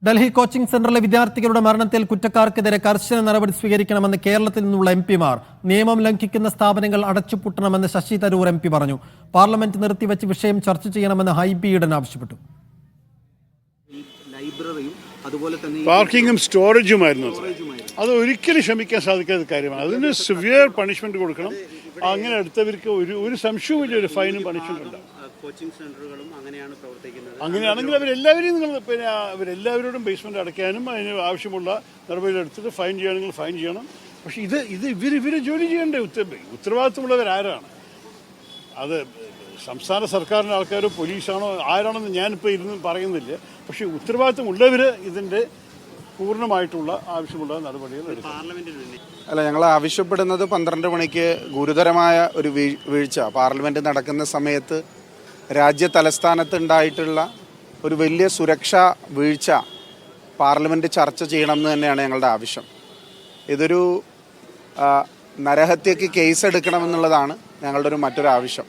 Delhi coaching സെന്ററിലെ വിദ്യാർത്ഥികളുടെ മരണത്തിൽ കുറ്റക്കാർക്കെതിരെ കർശന നടപടി സ്വീകരിക്കണമെന്ന് കേരളത്തിൽ നിന്നുള്ള എംപിമാർ. നിയമം ലംഘിക്കുന്ന സ്ഥാപനങ്ങൾ അടച്ചുപൂട്ടണമെന്ന് ശശി തരൂർ എംപി പറഞ്ഞു. പാർലമെന്റ് നിർത്തിവെച്ച് വിഷയം ചർച്ച ചെയ്യണമെന്ന് ഹൈബി ഈഡൻ ആവശ്യപ്പെട്ടു. പാർക്കിങ്ങും സ്റ്റോറേജുമായിരുന്നു അത് ഒരിക്കലും ക്ഷമിക്കാൻ സാധിക്കാത്ത കാര്യമാണ്. അതിന് സിവിയർ പണിഷ്മെന്റ് കൊടുക്കണം. അങ്ങനെ എടുത്തവർക്ക് ഒരു സംശയവുമില്ല, ഒരു ഫൈനും പണിഷ്മെന്റ് ഉണ്ടാവും. കോച്ചിങ് സെന്ററുകളും അങ്ങനെയാണ് പ്രവർത്തിക്കുന്നത്. അങ്ങനെയാണെങ്കിൽ അവരെല്ലാവരെയും അവരെല്ലാവരോടും ബേസ്മെന്റ് അടയ്ക്കാനും അതിന് ആവശ്യമുള്ള നടപടികൾ എടുത്തിട്ട് ഫൈൻ ചെയ്യണമെങ്കിൽ ഫൈൻ ചെയ്യണം. പക്ഷെ ഇവര് ജോലി ചെയ്യേണ്ട ഉത്തരവാദിത്തമുള്ളവരാരാണ്? അത് സംസ്ഥാന സർക്കാരിൻ്റെ ആൾക്കാരോ പോലീസാണോ ആരാണെന്ന് ഞാനിപ്പോൾ ഇരുന്ന് പറയുന്നില്ല. പക്ഷേ ഉത്തരവാദിത്തമുള്ളവർ ഇതിൻ്റെ പൂർണ്ണമായിട്ടുള്ള ആവശ്യമുള്ള നടപടികൾ എടുക്കും. അല്ല, ഞങ്ങൾ ആവശ്യപ്പെടുന്നത് 12 മണിക്ക് ഗുരുതരമായ ഒരു വീഴ്ച പാർലമെൻറ്റ് നടക്കുന്ന സമയത്ത് രാജ്യ തലസ്ഥാനത്ത് ഉണ്ടായിട്ടുള്ള ഒരു വലിയ സുരക്ഷാ വീഴ്ച പാർലമെൻറ്റ് ചർച്ച ചെയ്യണം എന്ന് തന്നെയാണ് ഞങ്ങളുടെ ആവശ്യം. ഇതൊരു നരഹത്യക്ക് കേസ് എടുക്കണമെന്നുള്ളതാണ് ഞങ്ങളുടെ മറ്റൊരു ആവശ്യം.